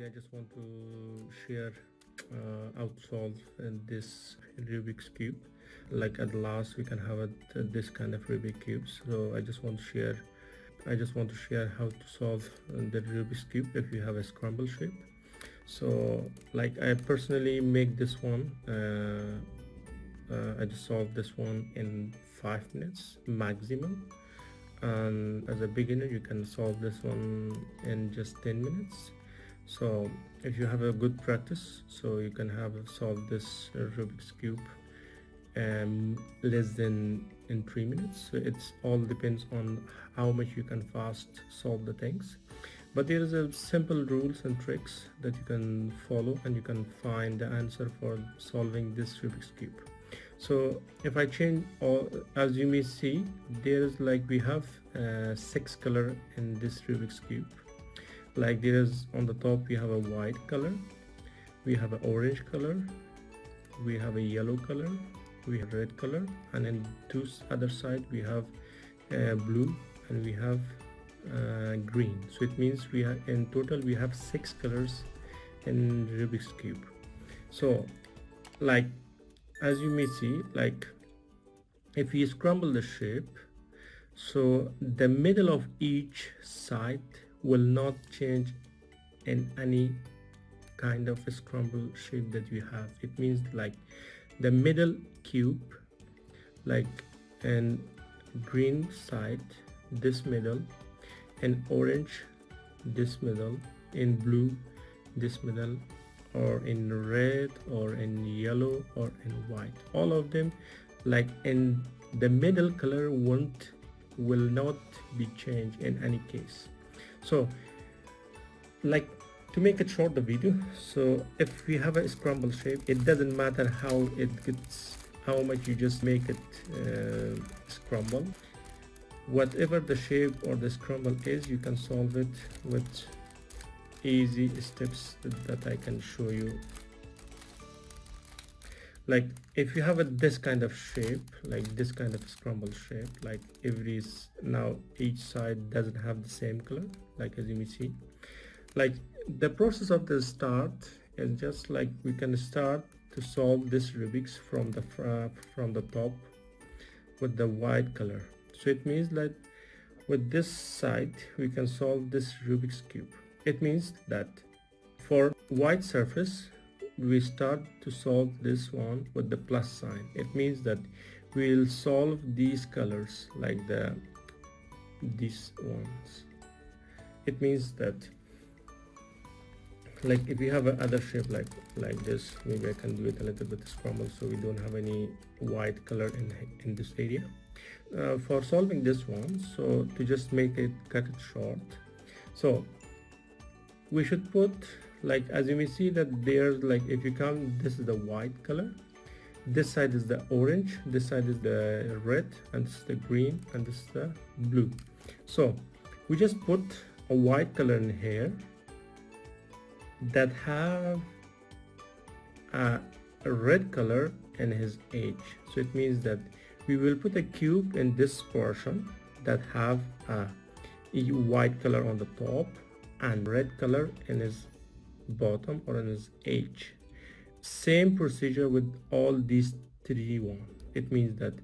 I just want to share how to solve this Rubik's cube. Like at last we can have this kind of Rubik cubes. So I just want to share how to solve the Rubik's cube if you have a scramble shape. So like I personally make this one. I just solve this one in 5 minutes maximum, and as a beginner you can solve this one in just 10 minutes. So if you have a good practice, so you can have solved this Rubik's cube less than in 3 minutes. So it's all depends on how much you can fast solve the things, but there is a simple rules and tricks that you can follow and you can find the answer for solving this Rubik's cube. So if I change all, as you may see, there's like we have 6 color in this Rubik's cube. Like there is on the top we have a white color, we have an orange color, we have a yellow color, we have red color, and in two other side we have blue and we have green. So it means we have in total we have 6 colors in Rubik's cube. So like as you may see, like if we scramble the shape, so the middle of each side will not change in any kind of a scramble shape that you have. It means like the middle cube, like in green side this middle, in orange this middle, in blue this middle, or in red or in yellow or in white, all of them like in the middle color will not be changed in any case. So like to make it short the video, so if we have a scramble shape, it doesn't matter how it gets, how much you just make it scramble, whatever the shape or the scramble is, you can solve it with easy steps that I can show you. Like if you have this kind of shape, like this kind of scramble shape, like now each side doesn't have the same color, like as you may see, like the process of the start is just like we can start to solve this Rubik's from the top with the white color. So it means that with this side we can solve this Rubik's cube. It means that for white surface we start to solve this one with the plus sign. It means that we will solve these colors like these ones. It means that like if you have another shape like this, maybe I can do it a little bit scramble so we don't have any white color in this area. For solving this one, so to just cut it short, so we should put, like as you may see that there's like, if you count, this is the white color, this side is the orange, this side is the red, and this is the green, and this is the blue. So we just put a white color in here that have a red color in his edge. So it means that we will put a cube in this portion that have a white color on the top and red color in his bottom or in his edge. Same procedure with all these three ones. It means that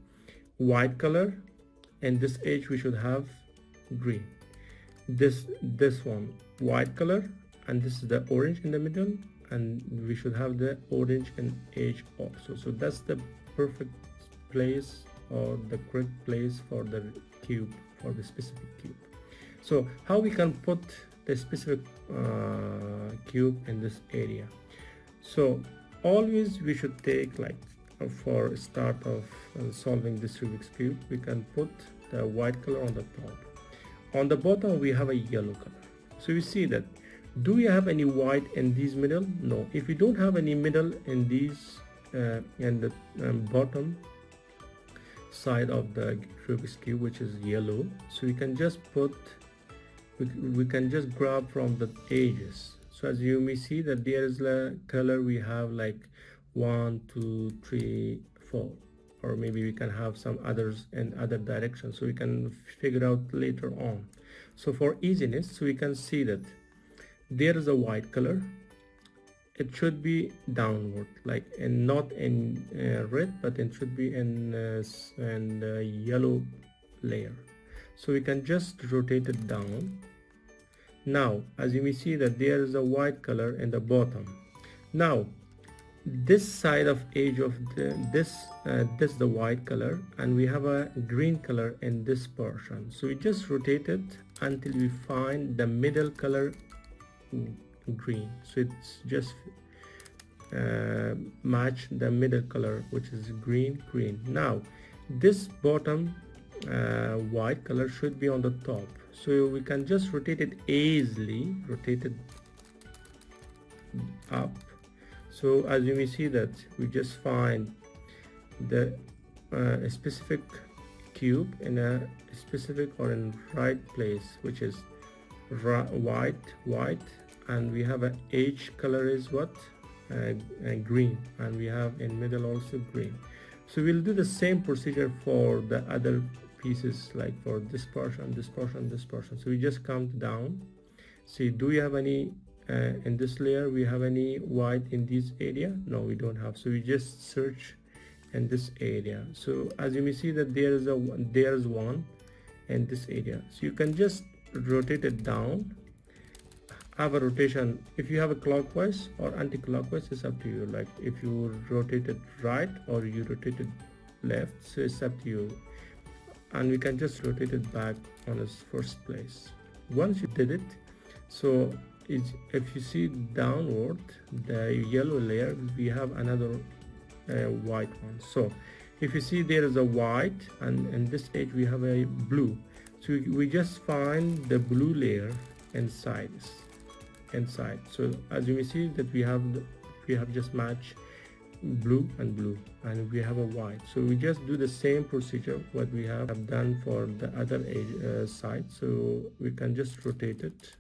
white color and this edge we should have green, this one white color, and this is the orange in the middle, and we should have the orange and edge also. So that's the perfect place or the correct place for the cube, for the specific cube. So how we can put the specific cube in this area? So always we should take, like for start of solving this Rubik's cube, we can put the white color on the top. On the bottom we have a yellow color. So you see that, do we have any white in these middle? No. If we don't have any middle in these and the bottom side of the Rubik's cube, which is yellow, so we can just put, we can just grab from the edges. So as you may see that there is a color we have like 1 2 3 4, or maybe we can have some others in other directions, so we can figure out later on. So for easiness, so we can see that there is a white color. It should be downward, like, and not in red, but it should be in yellow layer. So we can just rotate it down. Now as you may see that there is a white color in the bottom. Now this side of edge of this is the white color, and we have a green color in this portion. So we just rotate it until we find the middle color green. So it's just match the middle color, which is green. Now this bottom white color should be on the top, so we can just rotate it easily, rotate it up. So as you may see that we just find the specific cube in a specific or in right place, which is white, and we have a edge color is what green, and we have in middle also green. So we'll do the same procedure for the other pieces, like for this portion, this portion, this portion. So we just count down. See, do we have any in this layer, we have any white in this area? No, we don't have. So we just search in this area. So as you may see that there is one in this area. So you can just rotate it down, have a rotation. If you have a clockwise or anti-clockwise, it's up to you, like if you rotate it right or you rotate it left, so it's up to you. And we can just rotate it back on its first place once you did it. So if you see downward, the yellow layer, we have another white one. So if you see there is a white, and in this edge we have a blue, so we just find the blue layer inside. So as you may see that we have just matched blue and blue, and we have a white. So we just do the same procedure what we have done for the other edge side. So we can just rotate it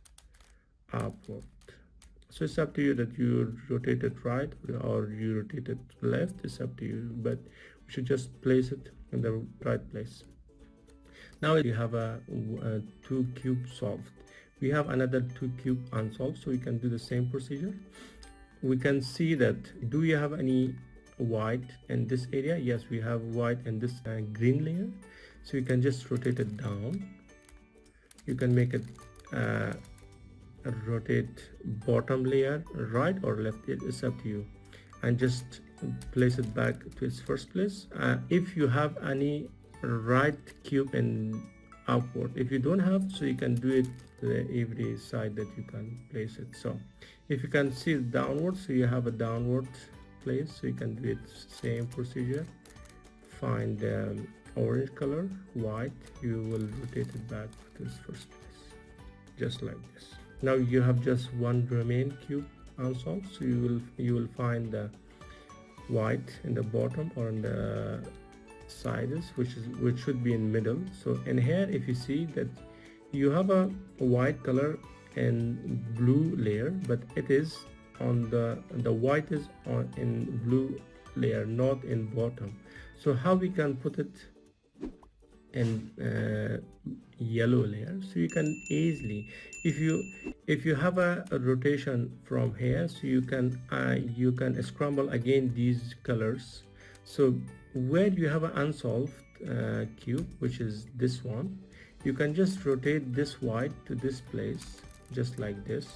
upward. So it's up to you that you rotate it right or you rotate it left. It's up to you, but we should just place it in the right place. Now you have a 2 cube solved. We have another 2 cube unsolved, so we can do the same procedure. We can see that, do you have any white in this area? Yes, we have white in this green layer. So you can just rotate it down. You can make it rotate bottom layer right or left. It is up to you, and just place it back to its first place. If you have any right cube in upward, if you don't have, so you can do it every side that you can place it. So if you can see it downward, so you have a downward place, so you can do it same procedure. Find the orange color, white, you will rotate it back to its first place, just like this. Now you have just one remain cube unsolved, so you will find the white in the bottom or in the sides, which should be in middle. So in here, if you see that you have a white color and blue layer, but it is on the white is on in blue layer, not in bottom. So how we can put it in yellow layer? So you can easily, if you have a rotation from here, so you can scramble again these colors. So where you have an unsolved cube, which is this one, you can just rotate this white to this place, just like this.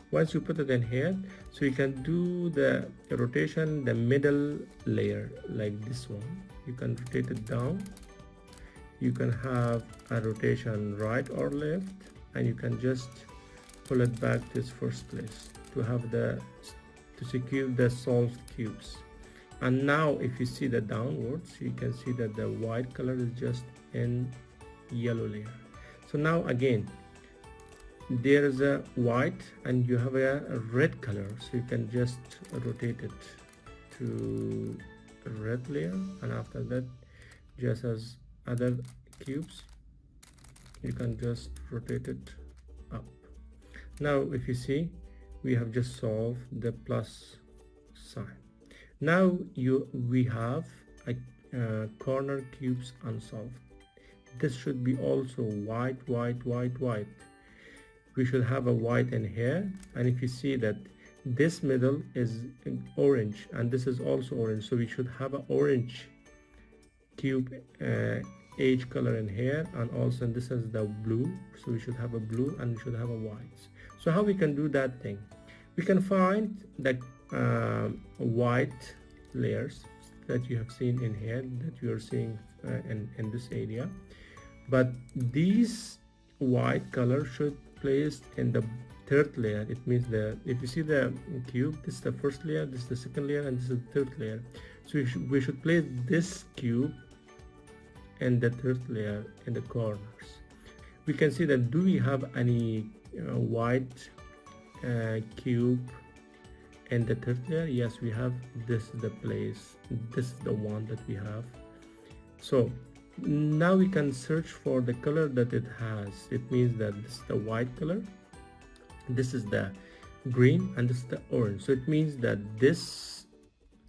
Once you put it in here, so you can do the rotation, the middle layer, like this one. You can rotate it down. You can have a rotation right or left, and you can just pull it back to its first place to secure the solved cubes. And now if you see the downwards, you can see that the white color is just in yellow layer. So now again, there is a white and you have a red color, so you can just rotate it to red layer, and after that, just as other cubes, you can just rotate it up. Now if you see, we have just solved the plus sign. Now we have a corner cubes unsolved. This should be also white. we should have a white in here. And if you see that this middle is orange and this is also orange, so we should have an orange cube edge color in here, and also this is the blue, so we should have a blue and we should have a white. So how we can do that thing? We can find the white layers that you have seen in here, that you are seeing in this area, but these white color should placed in the third layer. It means that if you see the cube, this is the first layer, this is the second layer, and this is the third layer. So we should place this cube in the third layer in the corners. We can see that do we have any white cube in the third layer? Yes, we have. This is the place, this is the one that we have. So now we can search for the color that it has. It means that this is the white color, this is the green, and this is the orange. So it means that this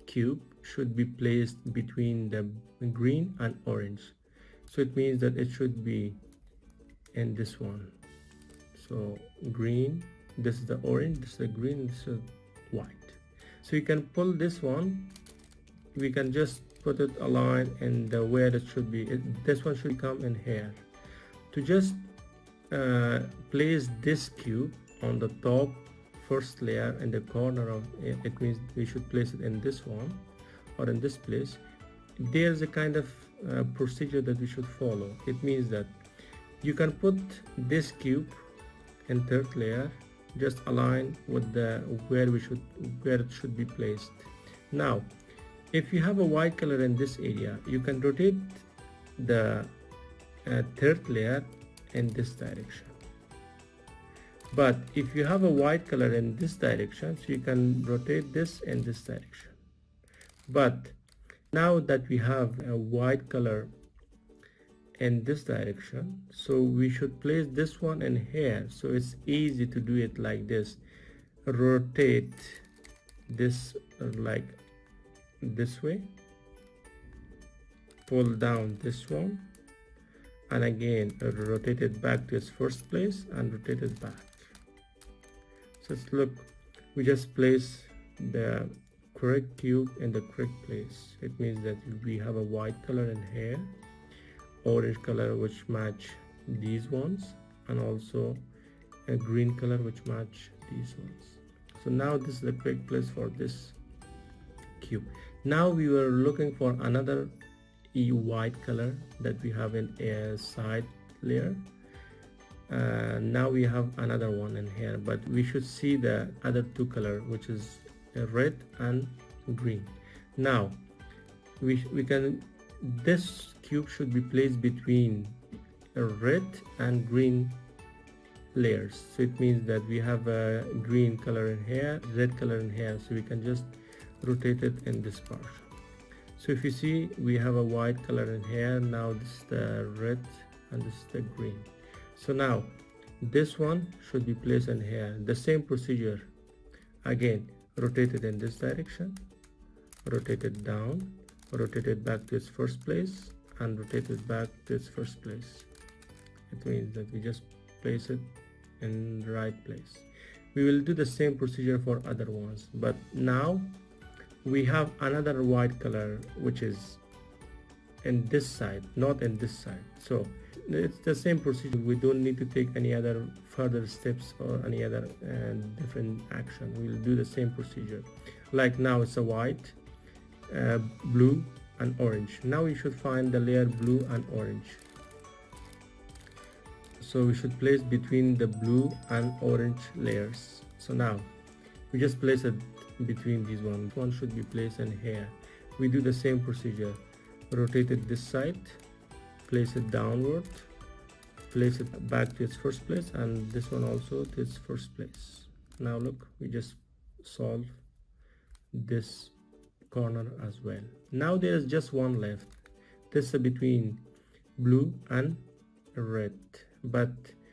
cube should be placed between the green and orange. So it means that it should be in this one. So green, this is the orange, this is the green, this is white. So you can pull this one, we can just put it aligned in the where it should be. This one should come in here. To just place this cube on the top first layer in the corner of it, it means we should place it in this one or in this place. There's a kind of procedure that we should follow. It means that you can put this cube in third layer, just align with the where it should be placed. Now if you have a white color in this area, you can rotate the third layer in this direction. But if you have a white color in this direction, so you can rotate this in this direction. But now that we have a white color in this direction, so we should place this one in here. So it's easy to do it like this. Rotate this like this way, pull down this one, and again rotate it back to its first place and rotate it back. So look, we just place the correct cube in the correct place. It means that we have a white color in here, orange color which match these ones, and also a green color which match these ones. So now this is the correct place for this cube. Now we were looking for another white color that we have in a side layer. Now we have another one in here, but we should see the other two color, which is red and green. Now we can, this cube should be placed between a red and green layers. So it means that we have a green color in here, red color in here, so we can just rotate it in this portion. So if you see, we have a white color in here. Now this is the red and this is the green. So now this one should be placed in here. The same procedure again, rotate it in this direction, rotate it down, rotate it back to its first place, and rotate it back to its first place. It means that we just place it in the right place. We will do the same procedure for other ones, but now we have another white color which is in this side, not in this side. So it's the same procedure. We don't need to take any other further steps or any other different action. We'll do the same procedure. Like now it's a white, blue and orange. Now we should find the layer blue and orange. So we should place between the blue and orange layers. So now we just place it between these ones. One should be placed in here. We do the same procedure. Rotate it this side, place it downward, place it back to its first place, and this one also to its first place. Now look, we just solve this corner as well. Now there is just one left. This is between blue and red, but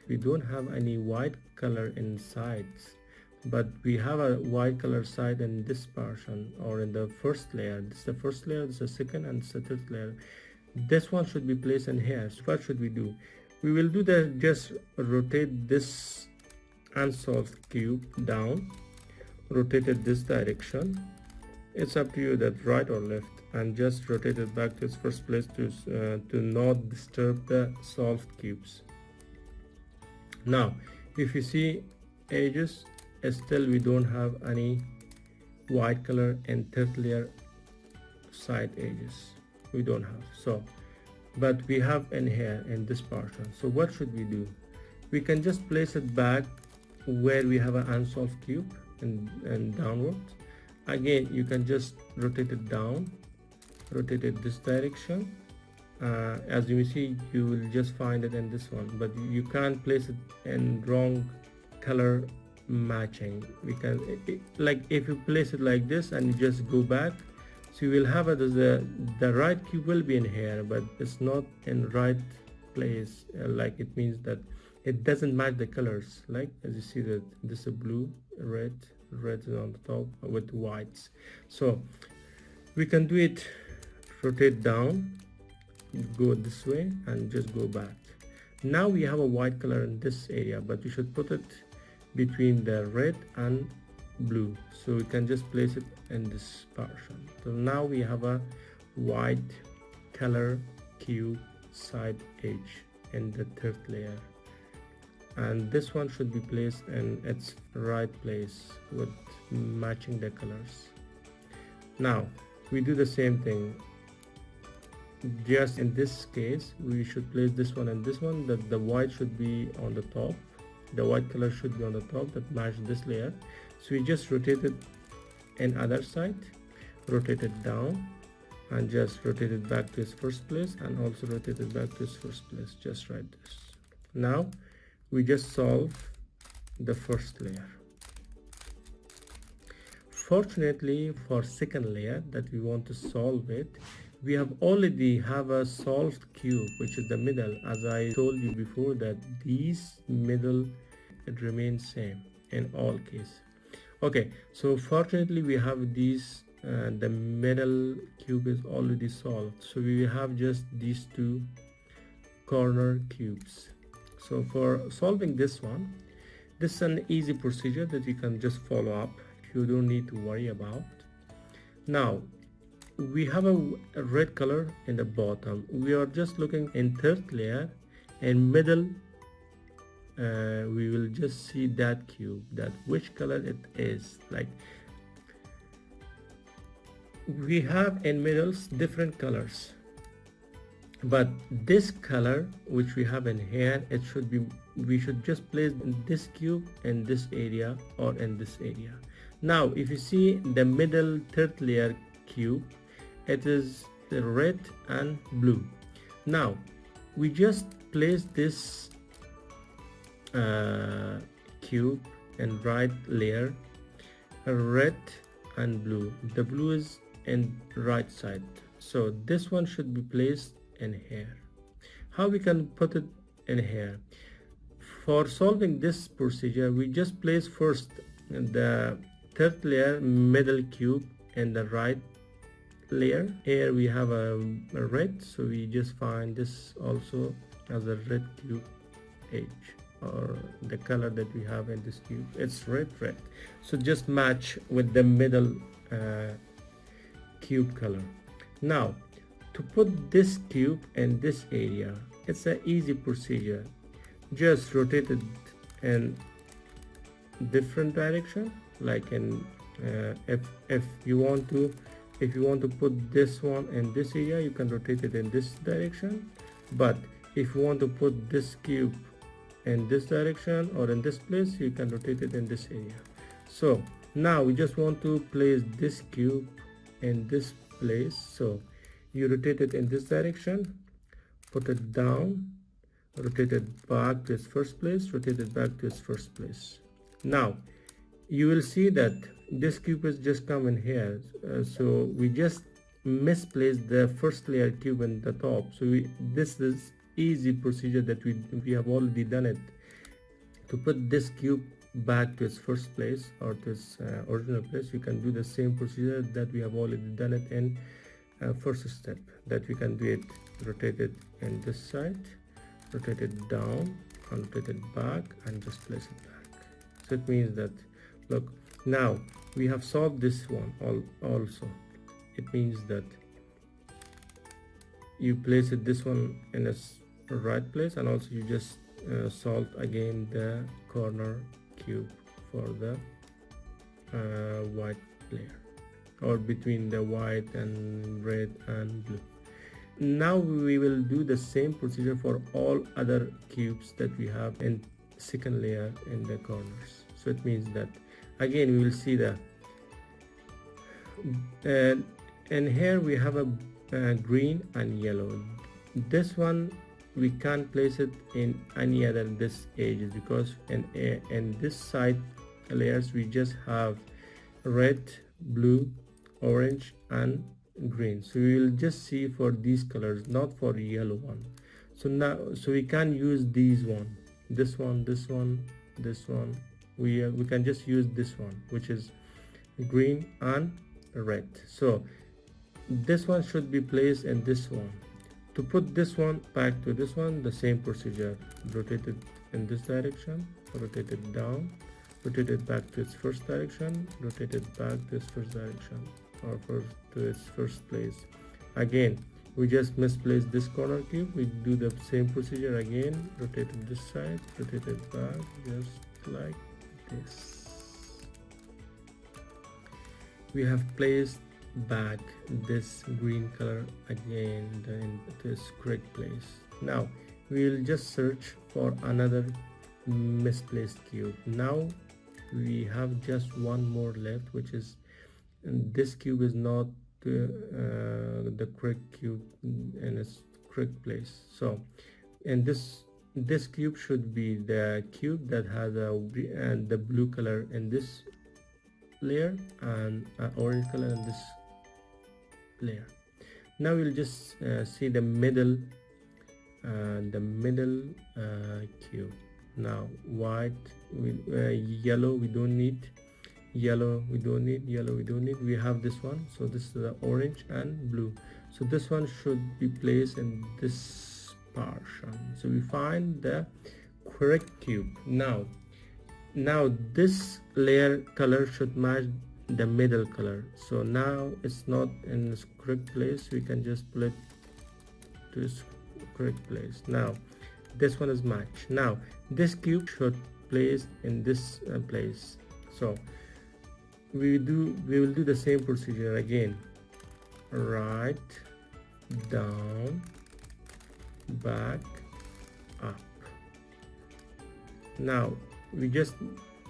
we don't have any white color in sides, but we have a white color side in this portion or in the first layer. This is the first layer, this is the second, and this is the third layer. This one should be placed in here. So what should we do? We will do the just rotate this unsolved cube down, rotate it this direction. It's up to you that right or left, and just rotate it back to its first place to not disturb the solved cubes. Now if you see edges, still we don't have any white color in third layer side edges, we don't have. So but we have in here in this portion. So what should we do? We can just place it back where we have an unsolved cube and downwards. Again, you can just rotate it down, rotate it this direction. As you see, you will just find it in this one, but you can't place it in wrong color matching. We can like if you place it like this and you just go back, so you will have it as the right cube will be in here, but it's not in right place. Like it means that it doesn't match the colors. Like as you see that this is blue, red is on the top with whites. So we can do it, rotate down, go this way and just go back. Now we have a white color in this area, but we should put it between the red and blue, so we can just place it in this portion. So now we have a white color cube side edge in the third layer, and this one should be placed in its right place with matching the colors. Now we do the same thing, just in this case we should place this one and this one, that the white should be on the top, the white color should be on the top that match this layer. So we just rotate it in other side, rotate it down and just rotate it back to its first place, and also rotate it back to its first place, just like this. Now we just solve the first layer. Fortunately for second layer that we want to solve it, we have already have a solved cube, which is the middle. As I told you before that these middle, it remains same in all cases. Okay, so fortunately we have these, the middle cube is already solved, so we have just these two corner cubes. So for solving this one, this is an easy procedure that you can just follow up, you don't need to worry about. Now we have a red color in the bottom, we are just looking in third layer and middle. We will just see that cube, that which color it is. Like we have in middles different colors, but this color which we have in here, it should be, we should just place this cube in this area or in this area. Now if you see the middle third layer cube, it is the red and blue. Now we just place this cube and right layer, red and blue. The blue is in right side, so this one should be placed in here. How we can put it in here? For solving this procedure, we just place first the third layer middle cube in the right layer. Here we have a red, so we just find this also as a red cube edge, or the color that we have in this cube, it's red. So just match with the middle cube color. Now to put this cube in this area, it's an easy procedure. Just rotate it in different direction, like in if you want to put this one in this area, you can rotate it in this direction, but if you want to put this cube in this direction or in this place, you can rotate it in this area. So now we just want to place this cube in this place, so you rotate it in this direction, put it down, rotate it back to its first place, rotate it back to its first place. Now you will see that this cube is just come in here, so we just misplaced the first layer cube in the top. So this is easy procedure that we have already done it. To put this cube back to its first place or to its original place, you can do the same procedure that we have already done it in first step, that we can do it, rotate it in this side, rotate it down and rotate it back and just place it back. So it means that, look, now we have solved this one also. It means that you place it this one in a right place, and also you just solve again the corner cube for the white layer, or between the white and red and blue. Now we will do the same procedure for all other cubes that we have in second layer in the corners. So it means that again we will see the and here we have a green and yellow. This one we can't place it in any other this edges, because in this side layers we just have red, blue, orange and green. So we will just see for these colors, not for yellow one. So we can use these one, this one, this one, this one. We can just use this one, which is green and red. So this one should be placed in this one. To put this one back to this one, the same procedure. Rotate it in this direction, rotate it down, rotate it back to its first direction, rotate it back to its first direction, or to its first place. Again, we just misplaced this corner cube. We do the same procedure again. Rotate it this side, rotate it back, just like this. We have placed back this green color again into its correct place. Now we will just search for another misplaced cube. Now we have just one more left, which is this cube is not the correct cube in its correct place. So and this cube should be the cube that has the blue color in this layer and orange color in this layer. Now we'll just see the middle cube. Now white, yellow we don't need, yellow we don't need, yellow we don't need. We have this one, so this is the orange and blue. So this one should be placed in this portion. So we find the correct cube. Now this layer color should match the middle color. So now it's not in its correct place. We can just pull it to its correct place. Now this one is matched. Now this cube should place in this place. So we will do the same procedure again. Right, down, back, up. Now we just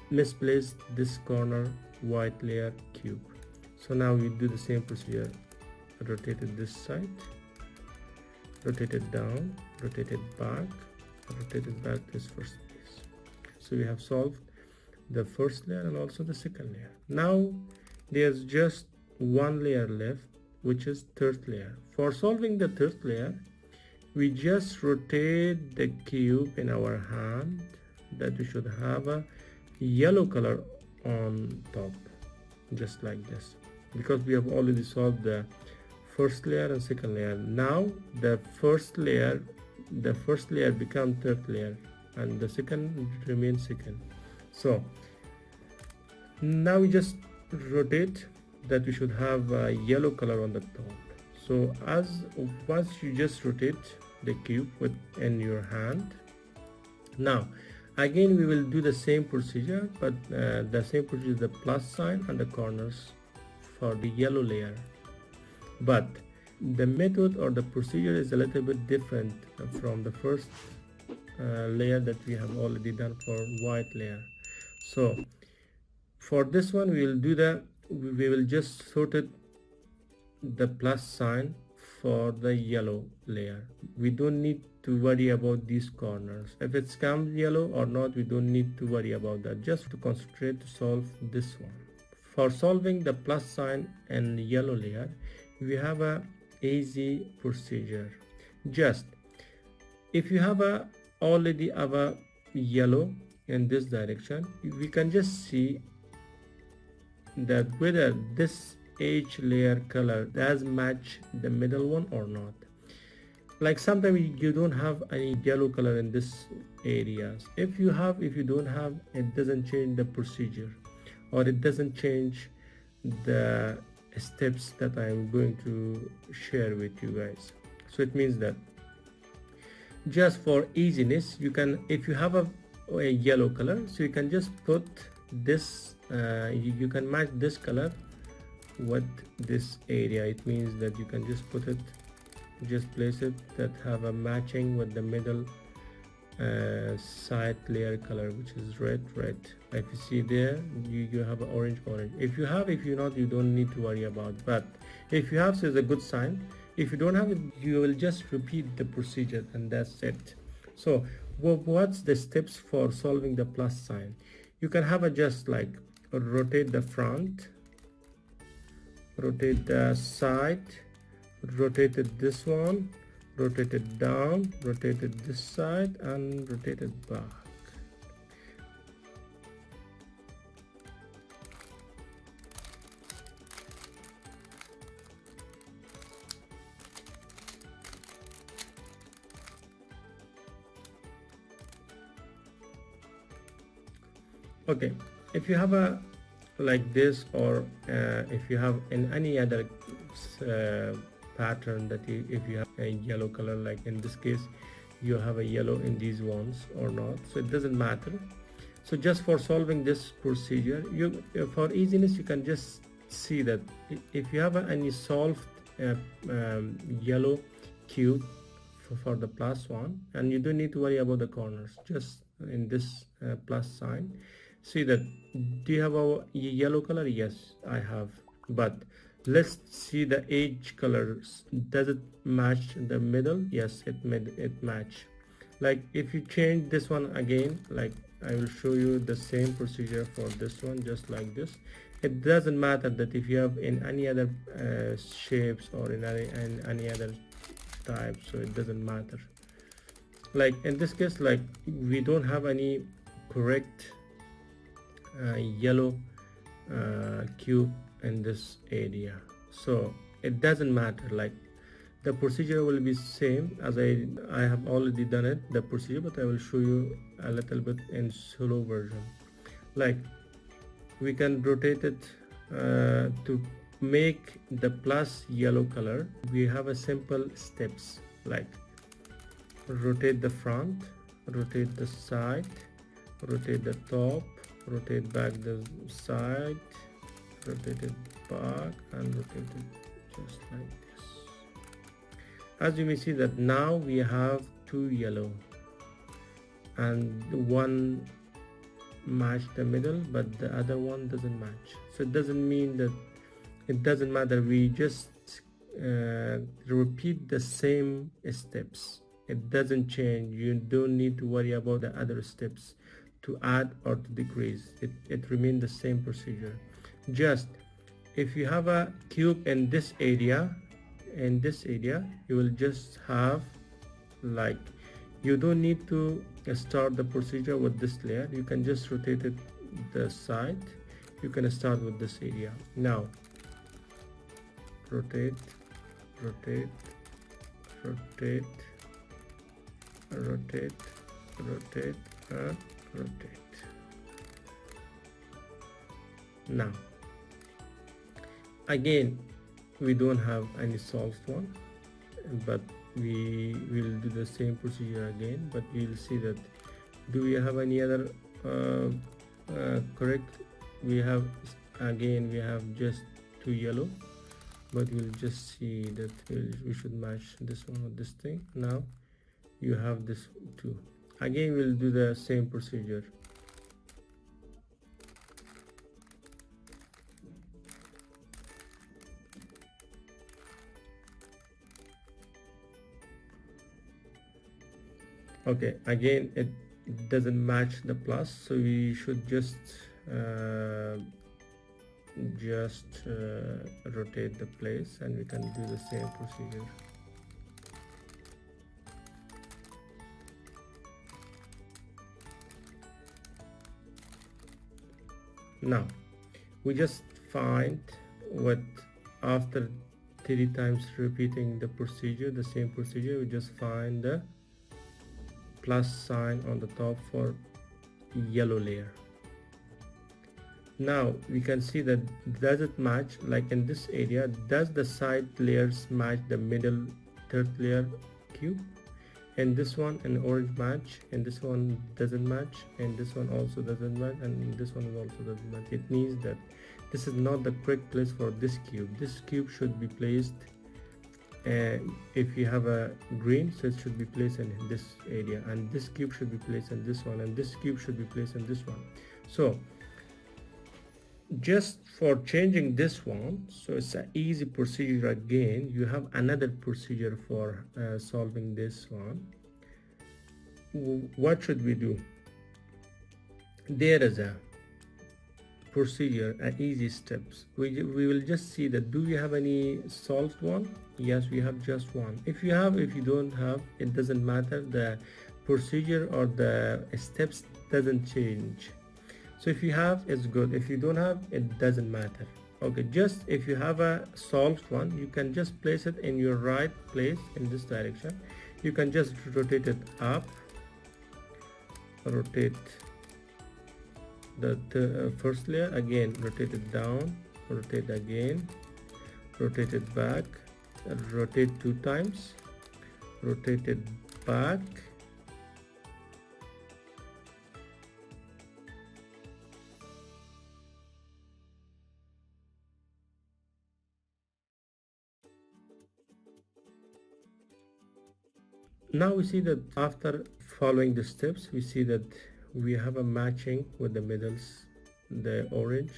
misplaced this corner white layer cube. So now we do the same procedure. Rotate it this side, rotate it down, rotate it back, rotate it back to its first place. So we have solved the first layer and also the second layer. Now there's just one layer left, which is third layer. For solving the third layer, we just rotate the cube in our hand, that we should have a yellow color on top, just like this, because we have already solved the first layer and second layer. Now the first layer becomes third layer and the second remains second. So now we just rotate that we should have a yellow color on the top. So once you just rotate the cube in your hand, now again we will do the same procedure, but the same procedure is the plus sign and the corners for the yellow layer, but the method or the procedure is a little bit different from the first layer that we have already done for white layer. So for this one we will just sort it the plus sign for the yellow layer. We don't need to worry about these corners. If it's comes yellow or not, we don't need to worry about that. Just to concentrate to solve this one. For solving the plus sign and yellow layer, we have a easy procedure. Just if you have already have a yellow in this direction, we can just see that whether this edge layer color does match the middle one or not. like sometimes you don't have any yellow color in this areas. If you don't have, it doesn't change the procedure, or it doesn't change the steps that I'm going to share with you guys. So it means that just for easiness, you can, if you have a yellow color, so you can just put this, you can match this color with this area. It means that you can just put it, just place it that have a matching with the middle side layer color, which is red. If you see there, you have an orange. If you have, if you not, you don't need to worry about. But if you have, so it's a good sign. If you don't have it, you will just repeat the procedure and that's it. So what's the steps for solving the plus sign? You can have a just like rotate the front, rotate the side, rotate it this one, rotate it down, rotate it this side, and rotate it back. Okay, if you have a like this, or if you have in any other pattern that if you have a yellow color, like in this case you have a yellow in these ones or not, so it doesn't matter. So just for solving this procedure, you for easiness, you can just see that if you have any solved yellow cube for the plus one, and you don't need to worry about the corners, just in this plus sign. See that, do you have a yellow color? Yes, I have. But let's see the edge colors. Does it match the middle? Yes, it match. Like if you change this one again, like I will show you the same procedure for this one, just like this. It doesn't matter that if you have in any other shapes or in any other type, so it doesn't matter. Like in this case, like we don't have any correct yellow cube in this area, so it doesn't matter. Like the procedure will be same as I have already done it, the procedure, but I will show you a little bit in slow version. Like we can rotate it to make the plus yellow color. We have a simple steps, like rotate the front, rotate the side, rotate the top, rotate back the side, rotate it back, and rotate it just like this. As you may see that now we have two yellow, and one match the middle, but the other one doesn't match. So it doesn't mean that it doesn't matter. We just repeat the same steps. It doesn't change. You don't need to worry about the other steps to add or to decrease. It remains the same procedure. Just if you have a cube in this area, you will just have, like, you don't need to start the procedure with this layer. You can just rotate it the side. You can start with this area. Now rotate, rotate, rotate, rotate, rotate, and rotate. Now again, we don't have any solved one, but we will do the same procedure again, but we will see that do we have any other correct. We have, again, we have just two yellow, but we'll just see that we should match this one with this thing. Now you have this two. Again, we'll do the same procedure. Okay, again it doesn't match the plus, so we should just rotate the place, and we can do the same procedure. Now we just find what, after 3 times repeating the procedure, the same procedure. We just find the plus sign on the top for yellow layer. Now we can see that does it match, like in this area, does the side layers match the middle third layer cube? And this one an orange match, and this one doesn't match, and this one also doesn't match, and this one also doesn't match. It means that this is not the correct place for this cube. This cube should be placed, if you have a green, so it should be placed in this area, and this cube should be placed in this one, and this cube should be placed in this one. So just for changing this one, so it's an easy procedure. Again, you have another procedure for solving this one. What should we do? There is a procedure, easy steps. We will just see that do we have any solved one? Yes, we have just one. If you have, if you don't have, it doesn't matter. The procedure or the steps doesn't change. So if you have, it's good. If you don't have, it doesn't matter. Okay, just if you have a solved one, you can just place it in your right place in this direction. You can just rotate it up, rotate the first layer, again rotate it down, rotate again, rotate it back, rotate 2 times, rotate it back, now we see that after following the steps, we see that we have a matching with the middles, the orange,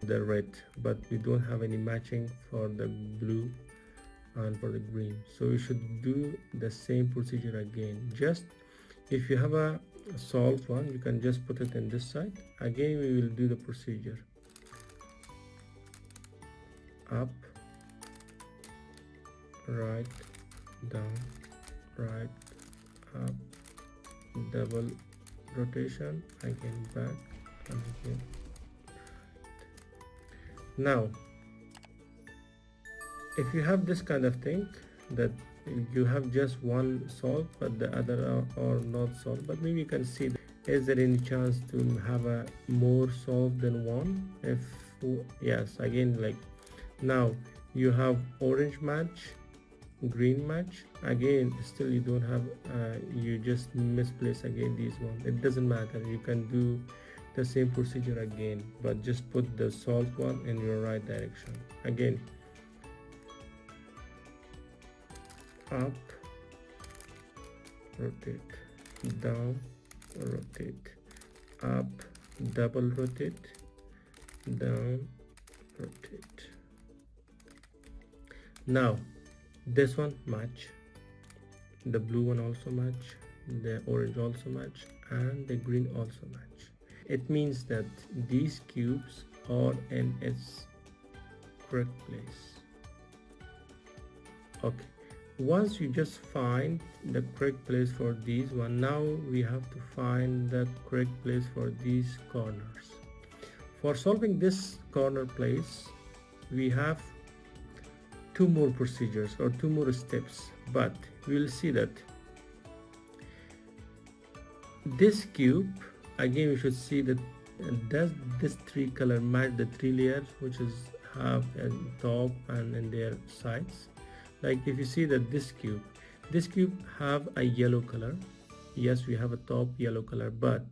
the red, but we don't have any matching for the blue and for the green. So we should do the same procedure again. Just if you have a solved one, you can just put it in this side. Again, we will do the procedure up, right, down, right, up, double rotation, again back, and again. Now if you have this kind of thing, that you have just one solved but the other are not solved, but maybe you can see, is there any chance to have a more solved than one? If yes, again, like now you have orange match, green match, again still you don't have, you just misplace again these one. It doesn't matter, you can do the same procedure again, but just put the solved one in your right direction. Again, up, rotate, down, rotate, up, double rotate, down, rotate. Now this one match, the blue one also match, the orange also match, and the green also match. It means that these cubes are in its correct place. Okay, once you just find the correct place for these one, now we have to find the correct place for these corners. For solving this corner place, we have 2 more procedures or 2 more steps, but we will see that this cube, again we should see that does this 3 color match the 3 layers which is have a top and in their sides. Like if you see that this cube have a yellow color, yes, we have a top yellow color, but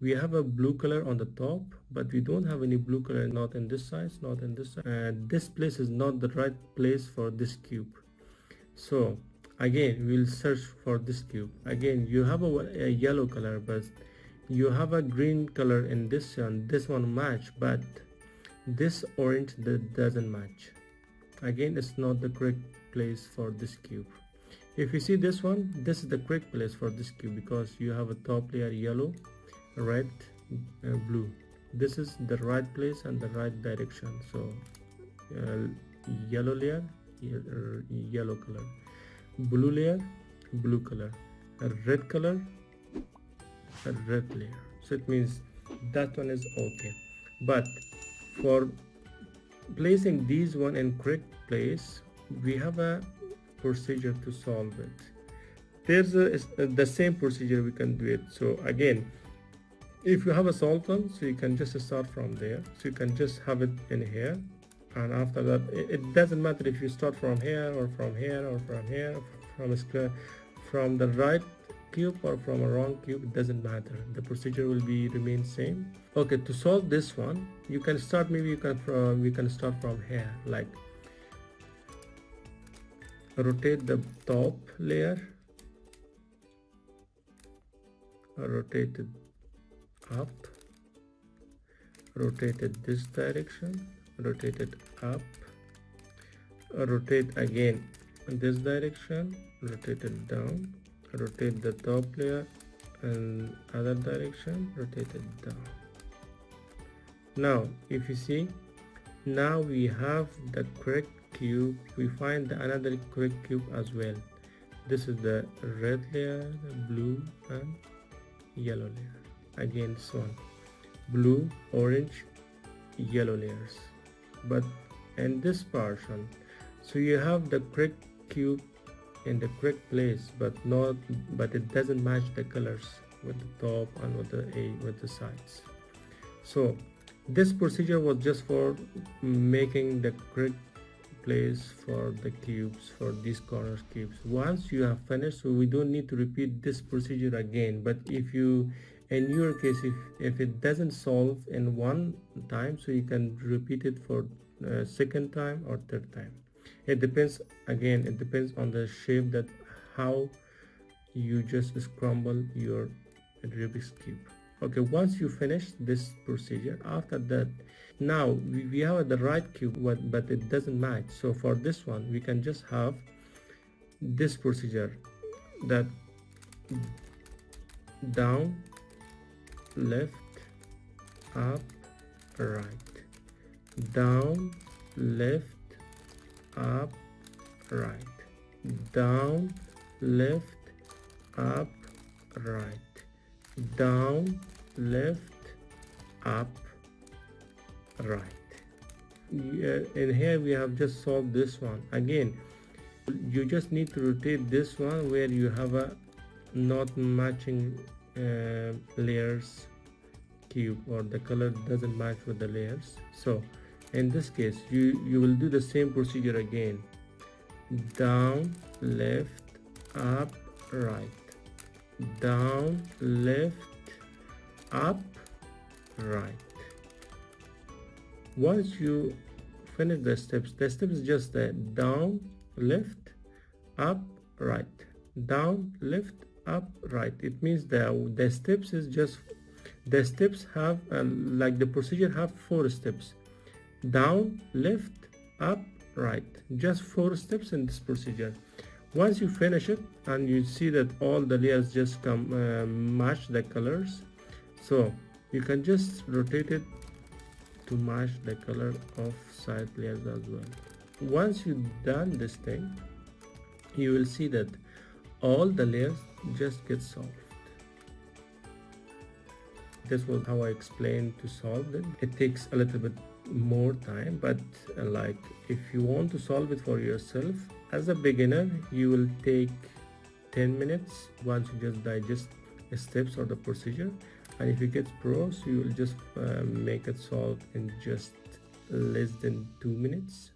we have a blue color on the top, but we don't have any blue color, not in this side, not in this side. This place is not the right place for this cube. So again, we'll search for this cube. Again, you have a yellow color, but you have a green color in this one. This one match, but this orange that doesn't match. Again, it's not the correct place for this cube. If you see this one, this is the correct place for this cube because you have a top layer yellow, red, blue. This is the right place and the right direction. So yellow layer, yellow color, blue layer, blue color, red color, red layer. So it means that one is okay. But for placing these one in correct place, we have a procedure to solve it. There's the same procedure we can do it. So again, if you have a solvent, so you can just start from there. So you can just have it in here, and after that, it doesn't matter if you start from here or from here or from here, from a square, from the right cube or from a wrong cube, it doesn't matter. The procedure will be remain same. Okay, to solve this one, you can start, maybe we can start from here, like rotate the top layer, rotate it up, rotate it this direction, rotate it up, rotate again in this direction, rotate it down, rotate the top layer and other direction, rotate it down. Now if you see, now we have the correct cube. We find another correct cube as well. This is the red layer, the blue and yellow layer. Again this one, blue, orange, yellow layers. But in this portion, so you have the correct cube in the correct place, but it doesn't match the colors with the top and with the sides. So this procedure was just for making the correct place for the cubes, for these corner cubes. Once you have finished, so we don't need to repeat this procedure again. But if you, in your case, if it doesn't solve in one time, so you can repeat it for second time or third time. It depends, again, it depends on the shape, that how you just scramble your Rubik's cube. Okay, once you finish this procedure, after that, now we have the right cube, but it doesn't match. So for this one, we can just have this procedure, that down, left, up, right, down, left, up, right, down, left, up, right, down, left, up, right. In here we have just solved this one. Again, you just need to rotate this one where you have a not matching layers cube, or the color doesn't match with the layers. So in this case, you will do the same procedure again, down, left, up, right, down, left, up, right. Once you finish the steps is just the down, left, up, right, down, left, up, right. It means the steps is just, the steps have like the procedure have 4 steps, down, left, up, right, just 4 steps in this procedure. Once you finish it and you see that all the layers just come match the colors, so you can just rotate it to match the color of side layers as well. Once you've done this thing, you will see that all the layers just get solved. This was how I explained to solve it. It takes a little bit more time, but like if you want to solve it for yourself as a beginner, you will take 10 minutes once you just digest the steps or the procedure. And if you get pros, you will just make it solved in just less than 2 minutes.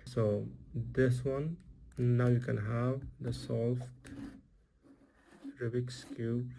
So this one, now you can have the solved Rubik's cube